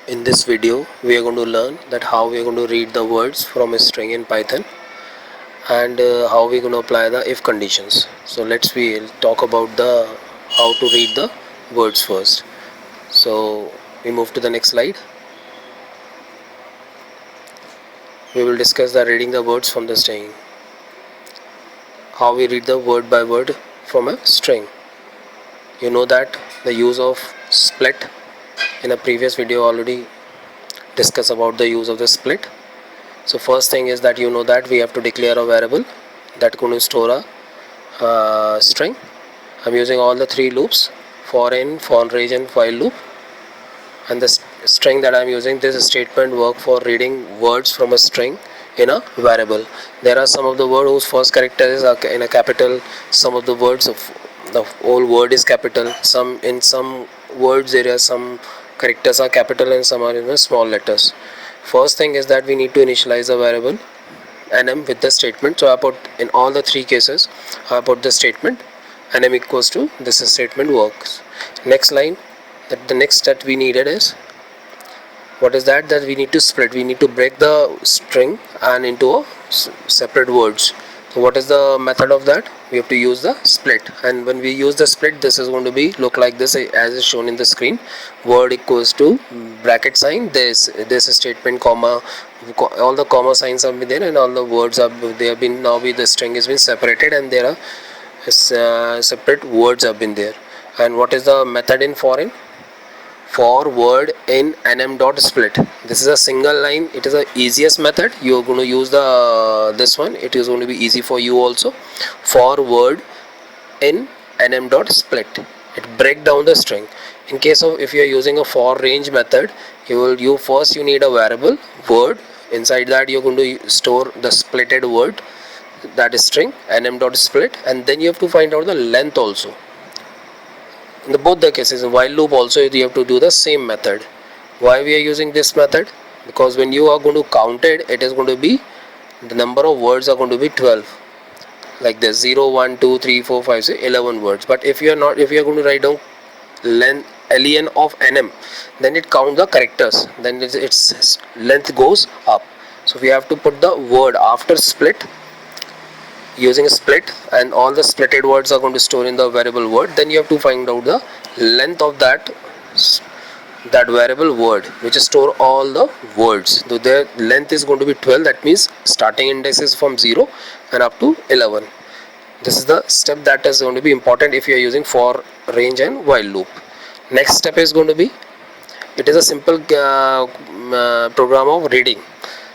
In this video we are going to learn that how we are going to read the words from a string in Python and how we are going to apply the if conditions. So let's we talk about the how to read the words first. So we move to the next slide. We will discuss the reading the words from the string. How we read the word by word from a string. You know that the use of split. In a previous video already discuss about the use of the split. So first thing is that you know that we have to declare a variable that going to store a string. I'm using all the three loops: for in, for range and while loop, and the string that I'm using, this statement work for reading words from a string in a variable. There are some of the words whose first characters are in a capital, some of the words of the whole word is capital, some words there are some characters are capital and some are in the small letters. First thing is that we need to initialize a variable nm with the statement. So I put in all the three cases, I put the statement nm equals to this statement works. Next line, that the next step we needed is what is that we need to split. We need to break the string and into a separate words. So what is the method of that? We have to use the split, and when we use the split, this is going to be look like this as is shown in the screen. Word equals to bracket sign this statement comma, all the comma signs have been there and all the words are they have been now the string has been separated and there are separate words have been there. And what is the method in for word in nm dot split? This is a single line. It is the easiest method. You are going to use the this one. It is going to be easy for you also. For word in nm dot split, it break down the string. In case of if you are using a for range method, you first need a variable word. Inside that you are going to store the splitted word, that is string nm dot split, and then you have to find out the length also. In both the cases, in while loop also you have to do the same method. Why we are using this method? Because when you are going to count it, it is going to be the number of words are going to be 12, like this 0 1 2 3 4 5 6 11 words. But if you are going to write down length len of nm, then it counts the characters, then its length goes up. So we have to put the word after split using a split, and all the splitted words are going to store in the variable word. Then you have to find out the length of that variable word which store all the words. So their length is going to be 12. That means starting index is from 0 and up to 11. This is the step that is going to be important if you are using for range and while loop. Next step is going to be, it is a simple program of reading.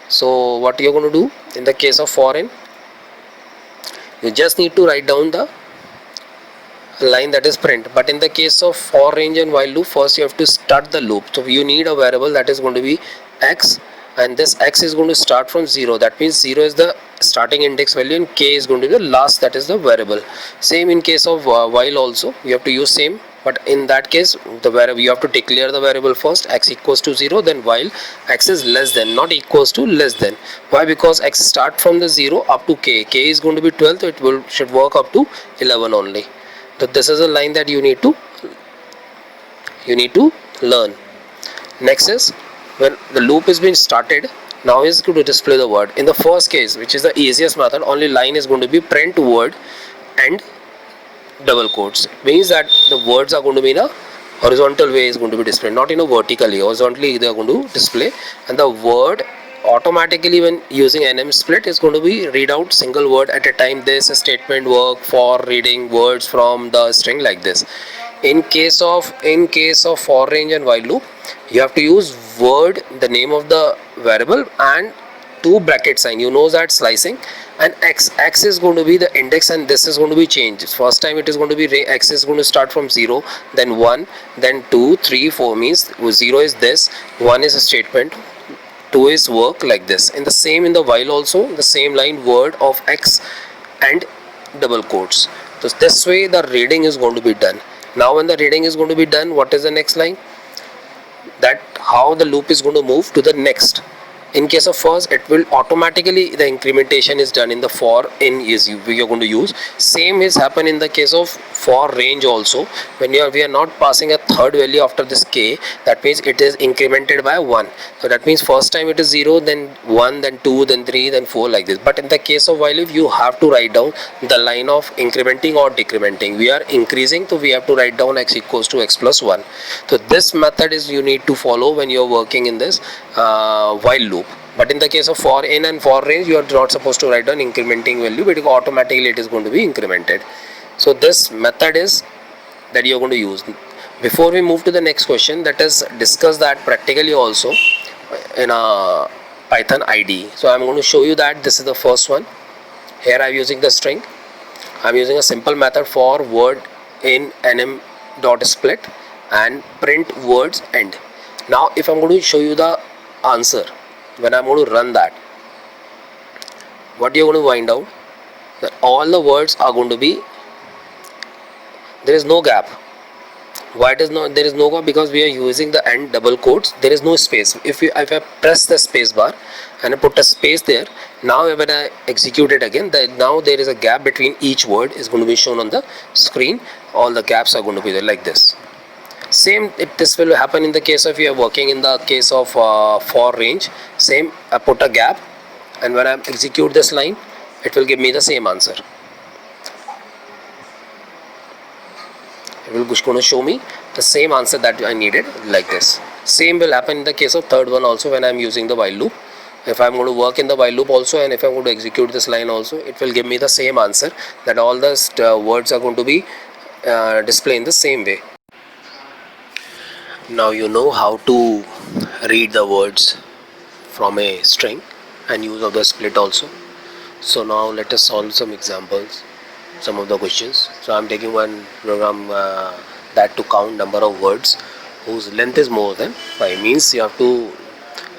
So what you are going to do in the case of for in, you just need to write down the line that is print. But in the case of for range and while loop, first you have to start the loop. So you need a variable that is going to be x, and this x is going to start from 0. That means 0 is the starting index value and k is going to be the last, that is the variable. Same in case of while also you have to use same, but in that case the variable you have to declare the variable first, x equals to 0, then while x is less than, not equals to, less than. Why? Because x start from the 0 up to k is going to be 12, so it should work up to 11 only. So this is a line that you need to learn. Next is when the loop is being started, now is going to display the word. In the first case, which is the easiest method, only line is going to be print word and double quotes. It means that the words are going to be in a horizontal way is going to be displayed, not in a vertically. Horizontally they are going to display, and the word automatically when using nm split is going to be read out single word at a time. This statement work for reading words from the string like this. In case of for range and while loop, you have to use word, the name of the variable, and two bracket sign. You know that slicing, and x is going to be the index, and this is going to be changed. First time it is going to be x is going to start from 0, then 1, then 2 3 4, means 0 is this, 1 is a statement, 2 is work, like this. In the same in the while also, the same line word of x and double quotes. So this way the reading is going to be done. Now when the reading is going to be done, what is the next line? That how the loop is going to move to the next. In case of first, it will automatically, the incrementation is done in the for in is we are going to use. Same is happen in the case of for range also. When we are not passing a third value after this k, that means it is incremented by 1. So that means first time it is 0, then 1, then 2, then 3, then 4, like this. But in the case of while if, you have to write down the line of incrementing or decrementing. We are increasing, so we have to write down x equals to x plus 1. So this method is you need to follow when you are working in this while loop. But in the case of for in and for range, you are not supposed to write down incrementing value, but automatically it is going to be incremented. So this method is that you are going to use. Before we move to the next question, let us discuss that practically also in a Python IDE. So I am going to show you that this is the first one. Here I am using the string. I am using a simple method for word in nm.split and print words end. Now if I am going to show you the answer, when I am going to run that, what you are going to find out, that all the words are going to be, there is no gap. Why there is no gap? Because we are using the end double quotes. There is no space. If I press the space bar and I put a space there, now when I execute it again, now there is a gap between each word is going to be shown on the screen. All the gaps are going to be there like this. Same, this will happen in the case of you are working in the case of for range. Same, I put a gap, and when I execute this line, it will give me the same answer. It will going to show me the same answer that I needed, like this. Same will happen in the case of third one also when I am using the while loop. If I am going to work in the while loop also, and if I am going to execute this line also, it will give me the same answer, that all the words are going to be displayed in the same way. Now you know how to read the words from a string and use of the split also. So now let us solve some examples, some of the questions. So I am taking one program that to count number of words whose length is more than 5. Means you have to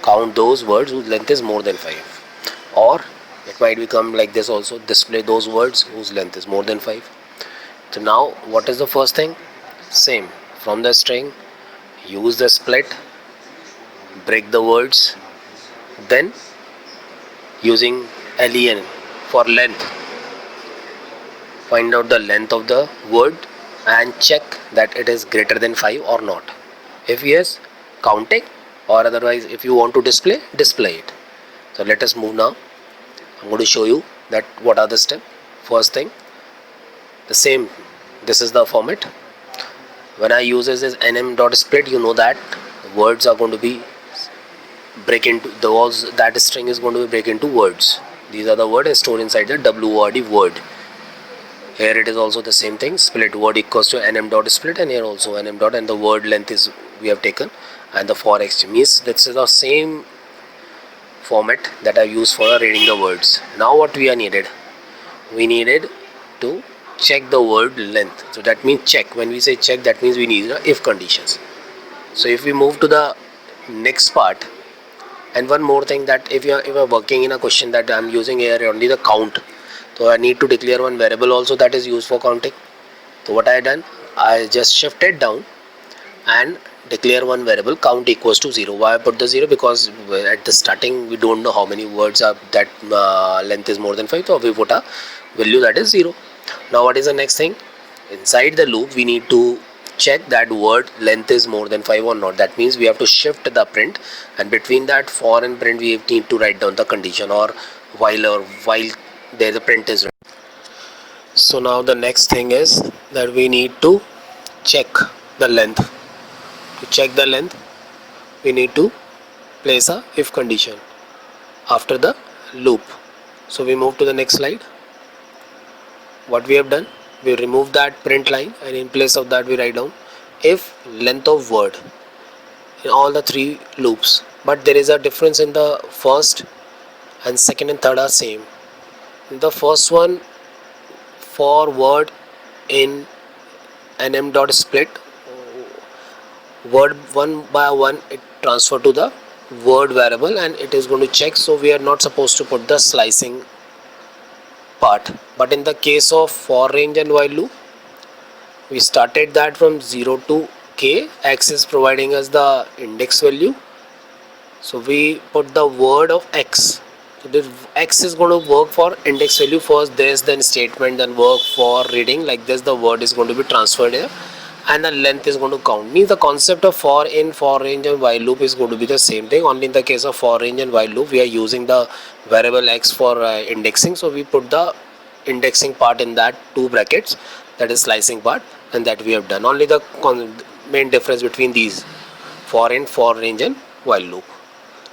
count those words whose length is more than 5. Or it might become like this also, display those words whose length is more than 5. So now what is the first thing? Same, from the string, use the split, break the words, then using len for length, find out the length of the word and check that it is greater than 5 or not. If yes, counting, or otherwise if you want to display it. So let us move now. I'm going to show you that what are the steps. First thing, the same, this is the format. When I use this nm.split, you know that words are going to be break into those, that string is going to be break into words. These are the words stored inside the word word. Here it is also the same thing, split word equals to nm.split, and here also nm dot, and the word length is we have taken, and the for x means this is the same format that I use for reading the words. Now what we are needed? We needed to check the word length. So that means check. When we say check, that means we need the if conditions. So if we move to the next part, and one more thing, that if you are working in a question that I am using here only the count, so I need to declare one variable also that is used for counting. So what I done, I just shifted down and declare one variable count equals to 0. Why I put the 0? Because at the starting we don't know how many words are that length is more than 5, so we put a value that is 0. Now what is the next thing? Inside the loop we need to check that word length is more than 5 or not. That means we have to shift the print, and between that for and print we need to write down the condition, or while there the print is. So now the next thing is that we need to check the length. To check the length, we need to place a if condition after the loop. So we move to the next slide. What we have done, we remove that print line, and in place of that we write down if length of word in all the 3 loops. But there is a difference in the first and second and third are same. In the first one, for word in nm.split, word one by one it transfer to the word variable, and it is going to check. So we are not supposed to put the slicing part. But in the case of for range and while loop, we started that from 0 to k. X is providing us the index value, So we put the word of x. So this x is going to work for index value first, this, then statement, then work for reading. Like this, the word is going to be transferred here, and the length is going to count. Means the concept of for in, for range, and while loop is going to be the same thing. Only in the case of for range and while loop, we are using the variable x for indexing. So we put the indexing part in that two brackets, that is slicing part, and that we have done. Only the main difference between these for in, for range, and while loop.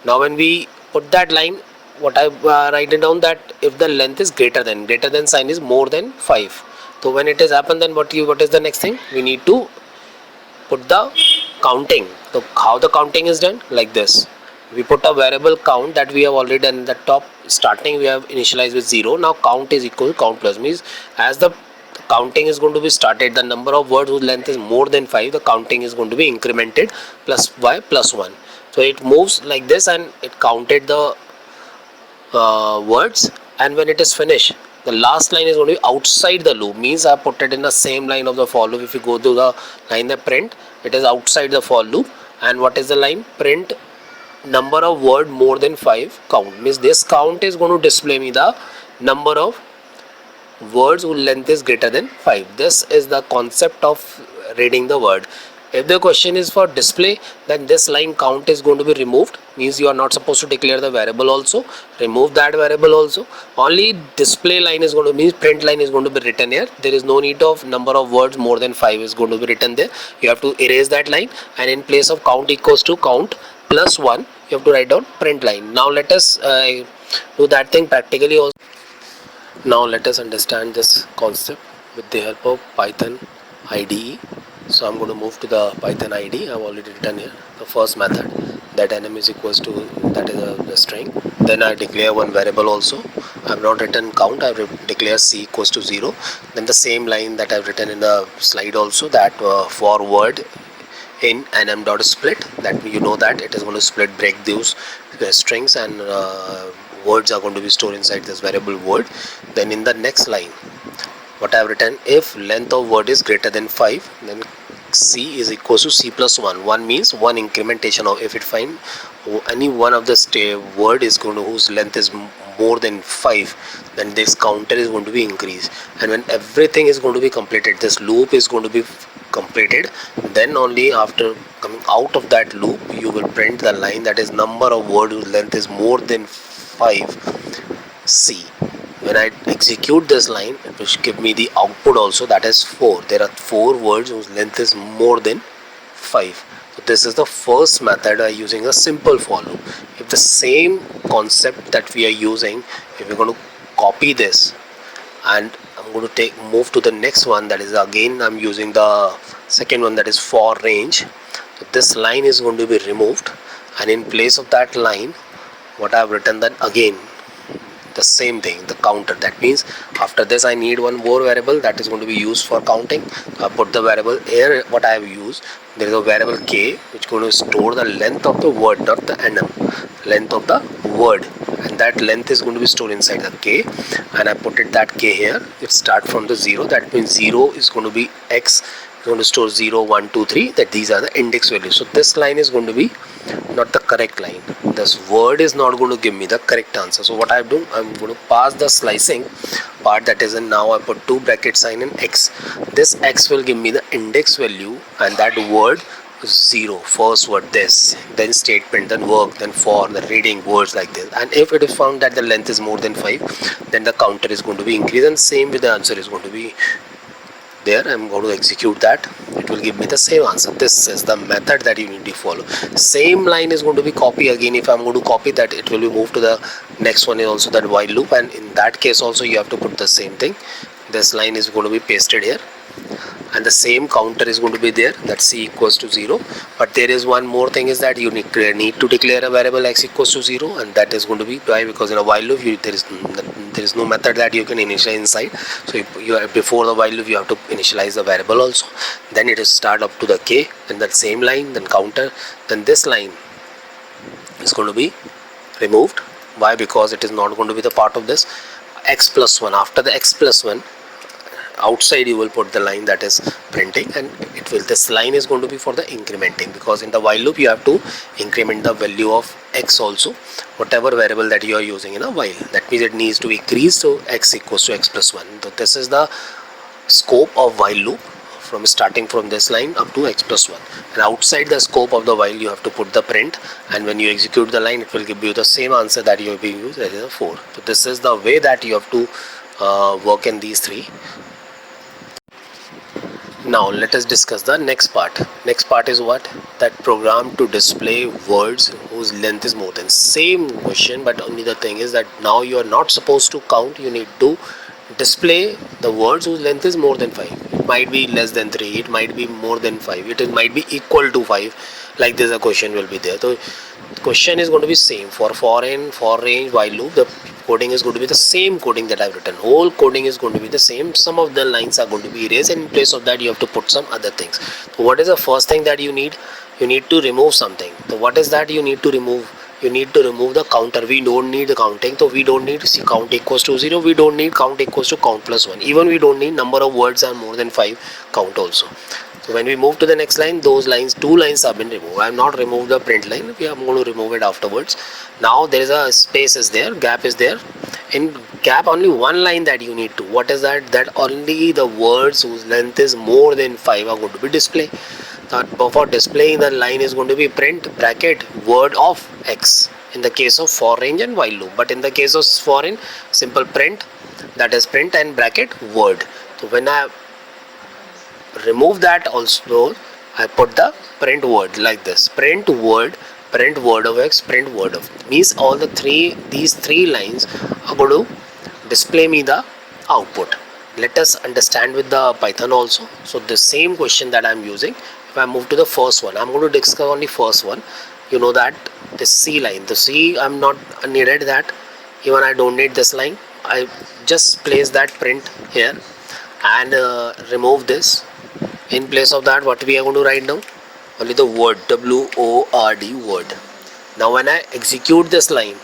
Now when we put that line, what I write it down, that if the length is greater than sign is more than 5. So when it has happened, then what is the next thing? We need to put the counting. So how the counting is done? Like this. We put a variable count that we have already done in the top. Starting we have initialized with 0. Now count is equal to count plus, means as the counting is going to be started, the number of words whose length is more than 5, the counting is going to be incremented plus by plus 1. So it moves like this, and it counted the words, and when it is finished, the last line is going to be outside the loop, means I put it in the same line of the for loop. If you go to the line that print, it is outside the for loop. And what is the line? Print number of word more than 5 count, means this count is going to display me the number of words whose length is greater than 5. This is the concept of reading the word. If the question is for display, then this line count is going to be removed, means you are not supposed to declare the variable also. Remove that variable also. Only display line is going to, means print line is going to be written here. There is no need of number of words more than 5 is going to be written there. You have to erase that line, and in place of count equals to count plus 1, you have to write down print line. Now let us do that thing practically also. Now let us understand this concept with the help of Python IDE. So I'm going to move to the Python IDE. I've already written here the first method, that nm is equals to, that is the string. Then I declare one variable also. I've not written count, I've declared c equals to 0. Then the same line that I've written in the slide also, that for word in nm.split, that you know that it is going to split, break those strings, and words are going to be stored inside this variable word. Then in the next line, what I have written, if length of word is greater than 5, then c is equals to c plus 1. 1 means one incrementation of, if it find any one of the word is going to, whose length is more than 5, then this counter is going to be increased. And when everything is going to be completed, this loop is going to be completed, then only after coming out of that loop, you will print the line, that is number of word whose length is more than 5 c. When I execute this line, it will give me the output also, that is 4. There are 4 words whose length is more than 5. So this is the first method using a simple for loop. If the same concept that we are using, if we're going to copy this, and I'm going to move to the next one, that is again I'm using the second one, that is for range. So this line is going to be removed, and in place of that line, what I've written, then again the same thing, the counter. That means after this I need one more variable that is going to be used for counting. So I put the variable here. What I have used, there is a variable k which is going to store the length of the word, not the nm, length of the word, and that length is going to be stored inside the k, and I put it that k here. It start from the 0, that means 0 is going to be x, is going to store 0 1 2 3, that these are the index values. So this line is going to be not the correct line. This word is not going to give me the correct answer. So what I do, I'm going to pass the slicing part, that is in, now I put 2 bracket sign in x. This x will give me the index value, and that word 0, first word this, then statement, then work, then for, the reading, words like this. And if it is found that the length is more than 5, then the counter is going to be increased, and same with the answer is going to be there. I'm going to execute that, it will give me the same answer. This is the method that you need to follow. Same line is going to be copied again. If I'm going to copy that, it will be moved to the next one, is also that while loop, and in that case also you have to put the same thing. This line is going to be pasted here, and the same counter is going to be there, that c equals to 0. But there is one more thing, is that you need to declare a variable x equals to 0, and that is going to be why, because in a while loop there is no method that you can initialize inside. So you before the while loop you have to initialize the variable also, then it is start up to the k, and that same line, then counter, then this line is going to be removed. Why? Because it is not going to be the part of this x plus 1. After the x plus 1, outside you will put the line that is printing, and this line is going to be for the incrementing, because in the while loop you have to increment the value of x also, whatever variable that you are using in a while. That means it needs to increase, so x equals to x plus 1. So this is the scope of while loop, from starting from this line up to x plus 1. And outside the scope of the while you have to put the print, and when you execute the line it will give you the same answer that you have been used, that is a 4. So this is the way that you have to work in these three. Now let us discuss the next part. Next part is what? That program to display words whose length is more than. Same question, but only the thing is that now you are not supposed to count, you need to display the words whose length is more than 5. It might be less than 3, it might be more than 5, it might be equal to 5. Like this a question will be there. So the question is going to be same for foreign, for range, while loop. The coding is going to be the same coding that I've written. Whole coding is going to be the same. Some of the lines are going to be erased, and in place of that you have to put some other things. So what is the first thing that you need? You need to remove something. So what is that you need to remove? You need to remove the counter. We don't need the counting, so we don't need count equals to 0. We don't need count equals to count plus 1. Even we don't need number of words are more than 5 count also. So when we move to the next line, those lines, 2 lines have been removed. I have not removed the print line. I'm going to remove it afterwards. Now there is a space is there, gap is there. In gap only one line that you need to. What is that? That only the words whose length is more than 5 are going to be displayed. For displaying, the line is going to be print bracket word of x in the case of for range and while loop. But in the case of foreign, simple print, that is print and bracket word. So when I remove that also, I put the print word like this. Print word of x, print word of. Means all these three lines are going to display me the output. Let us understand with the Python also. So the same question that I am using. If I move to the first one, I'm going to discuss only first one. You know that this C line, the C, I'm not needed that. Even I don't need this line. I just place that print here and remove this. In place of that, what we are going to write down? Only the word, W-O-R-D, word. Now when I execute this line,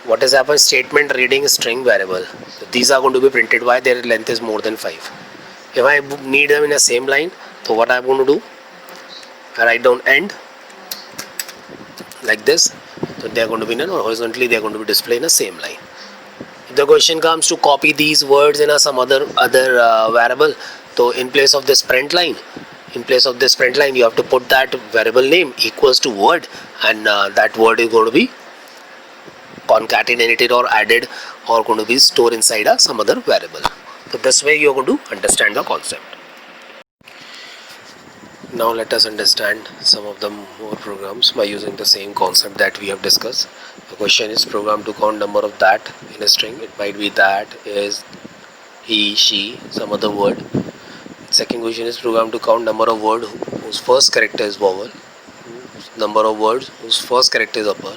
what has happened? Statement reading string variable. So these are going to be printed by their length is more than 5. If I need them in the same line, so what I'm going to do? I write down end like this. So they are going to be horizontally, they are going to be displayed in the same line. If the question comes to copy these words in some other variable, so in place of this print line, you have to put that variable name equals to word, and that word is going to be concatenated or added or going to be stored inside some other variable. So this way you are going to understand the concept. Now let us understand some of the more programs by using the same concept that we have discussed. The question is program to count number of that in a string. It might be that, is, he, she, some other word. Second question is program to count number of words whose first character is vowel, number of words whose first character is upper,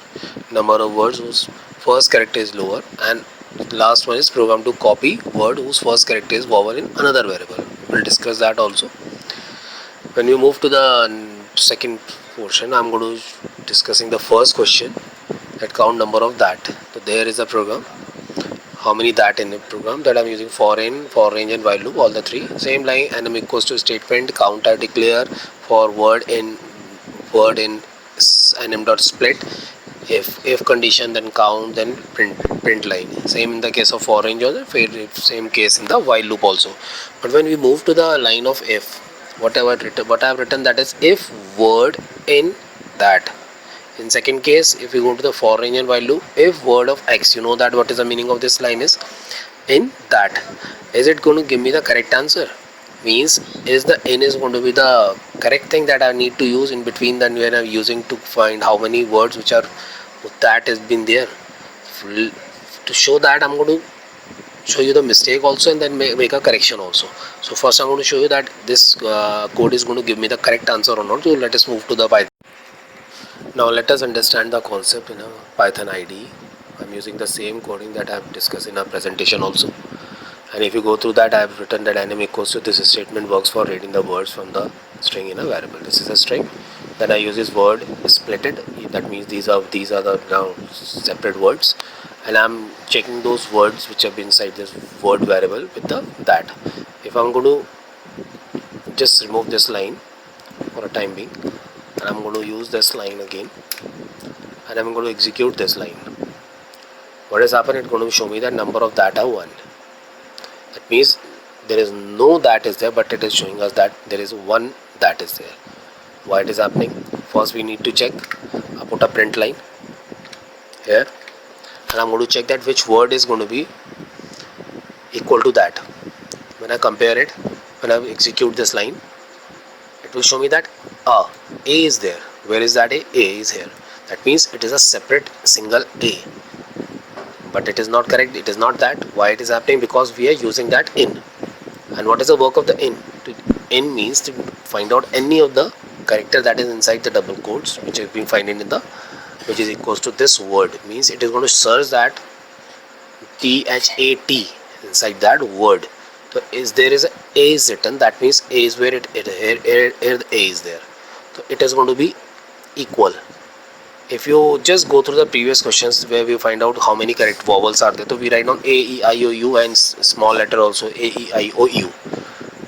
number of words whose first character is lower, and last one is program to copy word whose first character is vowel in another variable. We will discuss that also. When we move to the second portion, I am going to discussing the first question, that count number of that. So there is a program. How many that in the program that I am using? For in, for range and while loop, all the three. Same line, and m equals to statement, counter, declare, for word in nm dot split. If condition, then count, then print line. Same in the case of for range, or same case in the while loop also. But when we move to the line of if, what I have written, that is if word in that. In second case, if we go to the for range and while loop, if word of x, you know that what is the meaning of this line is in that. Is it going to give me the correct answer? Means is the in is going to be the correct thing that I need to use in between than when I'm using to find how many words which are that has been there. To show that, I'm going to show you the mistake also, and then make a correction also. So first I'm going to show you that this code is going to give me the correct answer or not. So let us move to the Python. Now let us understand the concept in a Python IDE. I'm using the same coding that I have discussed in our presentation also. And if you go through that, I have written that nm equals to this statement works for reading the words from the string in a variable. This is a string. Then I use this word splitted. That means these are the now separate words. and I'm checking those words which have been inside this word variable with the that. If I'm going to just remove this line for a time being, and I'm going to use this line again, and I'm going to execute this line, what has happened? It's going to show me the number of data 1. That means there is no that is there, but it is showing us that there is one that is there. Why it is happening? First we need to check. I put a print line here, and I'm going to check that which word is going to be equal to that. When I compare it, when I execute this line, it will show me that A is there. Where is that A? A is here. That means it is a separate single A. But it is not correct. It is not that. Why it is happening? Because we are using that in. And what is the work of the in? In means to find out any of the character that is inside the double quotes, which has been finding in the, which is equals to this word. Means it is going to search that THAT inside that word. So there is a is written, that means A is where here the A is there. So it is going to be equal. If you just go through the previous questions where we find out how many correct vowels are there, so we write down A, E, I, O, U, and small letter also A, E, I, O, U.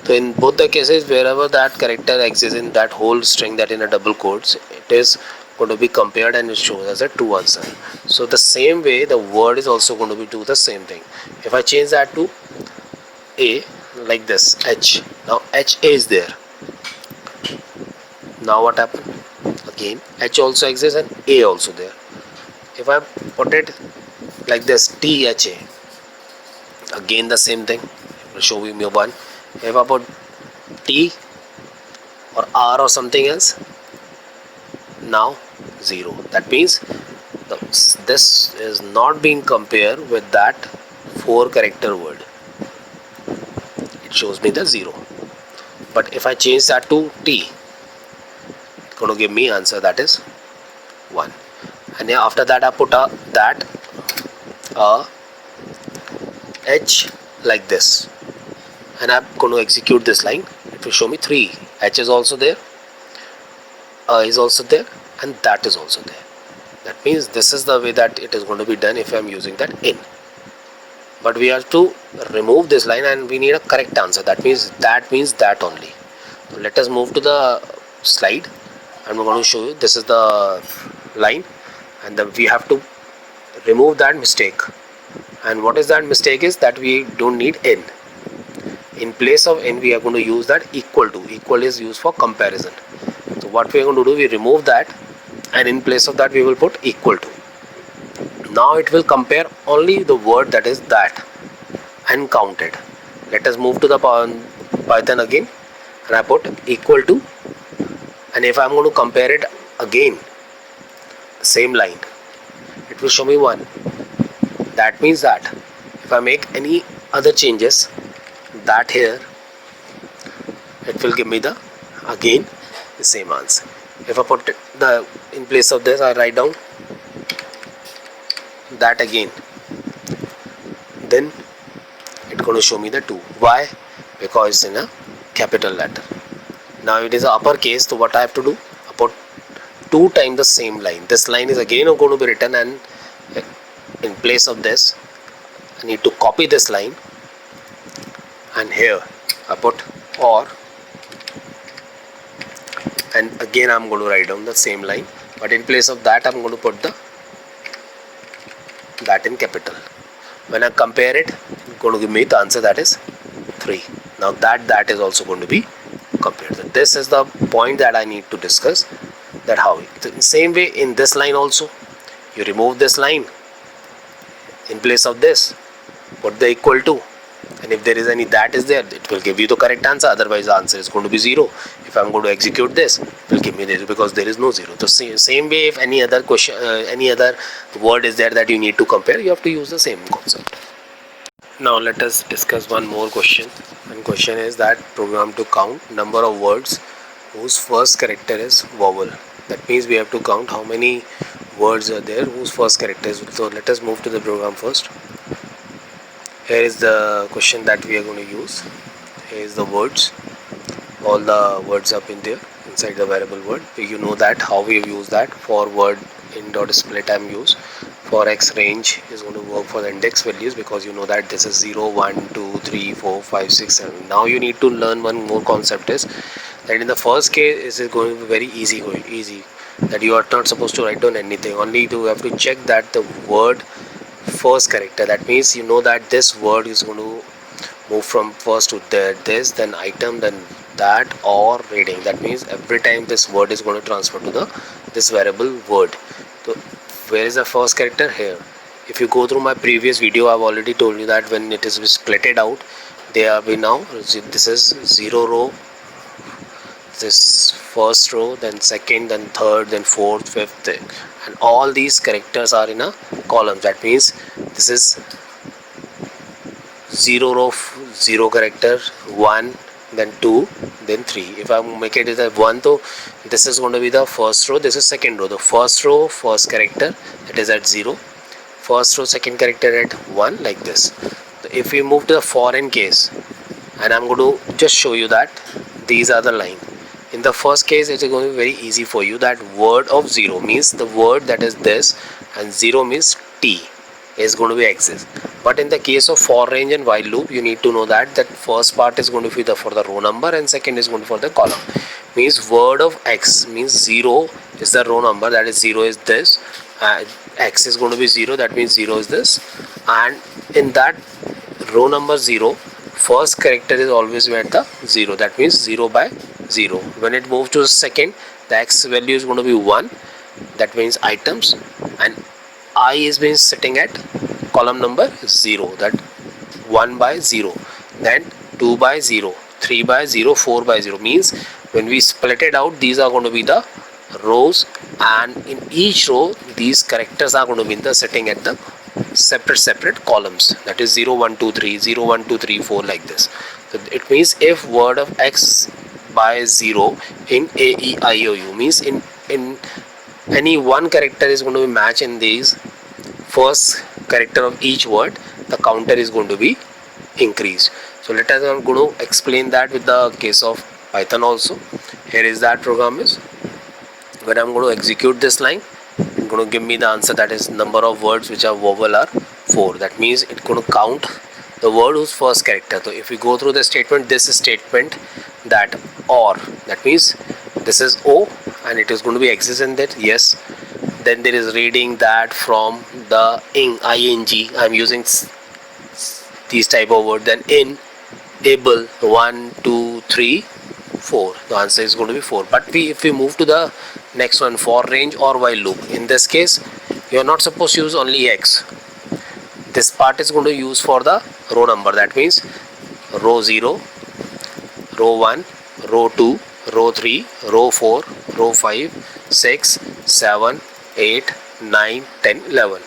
So in both the cases, wherever that character exists in that whole string that in a double quotes, it is going to be compared and it shows as a true answer. So the same way the word is also going to be do the same thing. If I change that to A like this, H, now H is there. Now what happened? Again H also exists and A also there. If I put it like this, THA, again the same thing. It will show me one. If I put T or R or something else, now 0. That means this is not being compared with that 4 character word. It shows me the 0. But if I change that to T, it's going to give me answer that is 1. And after that I put a H like this, and I'm going to execute this line. It will show me 3. H is also there, is also there, and that is also there. That means this is the way that it is going to be done if I am using that in. But we have to remove this line and we need a correct answer. That means that only. So let us move to the slide, and we're going to show you this is the line, and we have to remove that mistake. And what is that mistake is that we don't need in. In place of n, we are going to use that equal to. Equal is used for comparison. So what we are going to do, we remove that, and in place of that we will put equal to. Now it will compare only the word that is that and count it. Let us move to the Python again, and I put equal to, and if I am going to compare it again, same line, it will show me 1. That means that if I make any other changes, that here, it will give me the again the same answer. If I put the in place of this, I write down that again, then it's going to show me the 2. Why? Because it's in a capital letter. Now it is a uppercase, so what I have to do, I put 2 times the same line. This line is again going to be written, and in place of this I need to copy this line, and here I put or, and again I'm going to write down the same line, but in place of that I'm going to put that in capital. When I compare it, it's going to give me the answer that is 3. Now that is also going to be compared. So this is the point that I need to discuss, that how the same way in this line also, you remove this line, in place of this put the equal to, and if there is any that is there, it will give you the correct answer. Otherwise the answer is going to be 0. If I'm going to execute this, it will give me this, because there is no 0. So same way, if any other question, any other word is there that you need to compare, you have to use the same concept. Now let us discuss one more question. One question is that program to count number of words whose first character is vowel. That means we have to count how many words are there whose first character is. So let us move to the program first. Here is the question that we are going to use. Here is the words. All the words up in there inside the variable word. You know that how we have used that for word in dot split I'm used. for x range is going to work for the index values, because you know that this is 0, 1, 2, 3, 4, 5, 6, 7. Now you need to learn one more concept, is that in the first case it is going to be very easy, that you are not supposed to write down anything, only you have to check that the word first character, that means you know that this word is going to move from first to this, then item, then that, or reading. That means every time this word is going to transfer to the this variable word. So where is the first character? Here. If you go through my previous video, I've already told you that when it is splitted out, they are be now, this is 0 row, this first row, then second, then third, then fourth, fifth, and all these characters are in a column. That means this is 0 row, 0 character, 1, then 2, then 3. If I make it as a 1, so this is going to be the first row, this is second row. The first row, first character, it is at 0, first row, second character at 1, like this. So if we move to the foreign case, and I'm going to just show you that these are the line. In the first case, it is going to be very easy for you, that word of 0 means the word that is this, and 0 means t is going to be axis. But in the case of for range and while loop, you need to know that first part is going to be for the row number, and second is going to be for the column. Means word of x means 0 is the row number, that is 0 is this, x is going to be 0, that means 0 is this, and in that row number 0, first character is always at the 0, that means 0 by 0. When it moves to the second, the x value is going to be 1, that means items, and I is being sitting at column number 0, that 1 by 0, then 2 by 0, 3 by 0, 4 by 0. Means when we split it out, these are going to be the rows, and in each row these characters are going to be sitting at the separate columns, that is 0, 1, 2, 3, 0, 1, 2, 3, 4, like this. So it means if word of x by 0 in a, e, I, o, u, means in any one character is going to be match in these first character of each word, the counter is going to be increased. So let us, I'm going to explain that with the case of Python also. Here is that program is, when I'm going to execute this line, it's going to give me the answer, that is number of words which are vowel are 4. That means it's going to count the word whose first character. So if we go through the statement, this is statement that or, that means this is O and it is going to be axis in that, yes. Then there is reading, that, from, the, ing, I'm using these type of word, then in, able, 1, 2, 3, 4. The answer is going to be 4. But if we move to the next one, for range or while loop, in this case you are not supposed to use only x. This part is going to use for the row number, that means row 0, row 1, row 2, row 3, row 4, row 5, 6, 7, 8, 9, 10, 11,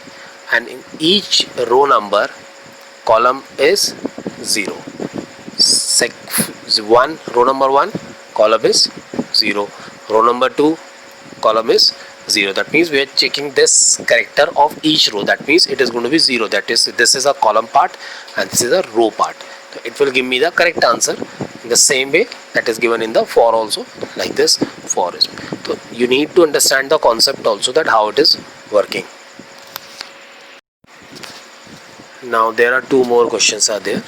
and in each row number column is 0. Row number 1 column is 0, row number 2 column is 0. That means we are checking this character of each row, that means it is going to be 0, that is, this is a column part and this is a row part. So it will give me the correct answer in the same way that is given in the for also, like this for is. So you need to understand the concept also, that how it is working. Now there are two more questions are there.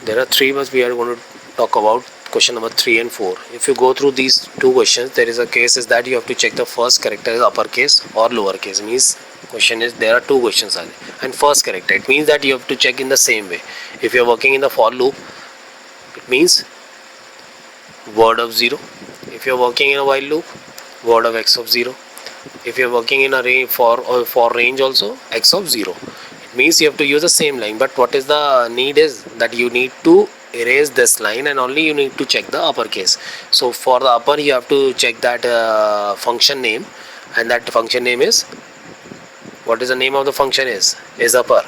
There are three, but we are going to talk about question number 3 and 4. If you go through these two questions, there is a case is that you have to check the first character is uppercase or lowercase. Means question is, there are two questions are there, and first character, it means that you have to check in the same way. If you are working in the for loop, it means word of 0. If you are working in a while loop, word of x of 0. If you are working in a range for range also, x of 0. It means you have to use the same line, but what is the need is that you need to erase this line and only you need to check the uppercase. So for the upper you have to check that function name, and that function name is, what is the name of the function is upper.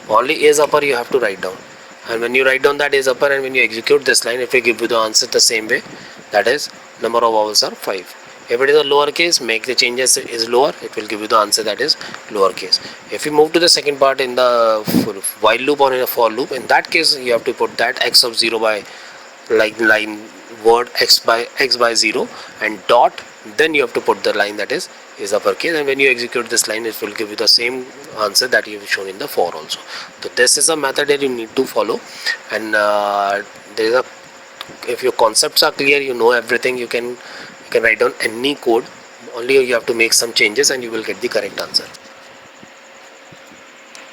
Only is upper you have to write down, and when you write down that is upper and when you execute this line, it will give you the answer the same way, that is number of vowels are 5. If it is a lowercase, make the changes is lower, it will give you the answer that is lowercase. If you move to the second part in the while loop or in a for loop, in that case you have to put that x of 0 by line word x by 0 and dot, then you have to put the line that is is uppercase, and when you execute this line it will give you the same answer that you have shown in the for also. So this is a method that you need to follow, and there is a, if your concepts are clear, you know everything, you can write down any code, only you have to make some changes and you will get the correct answer.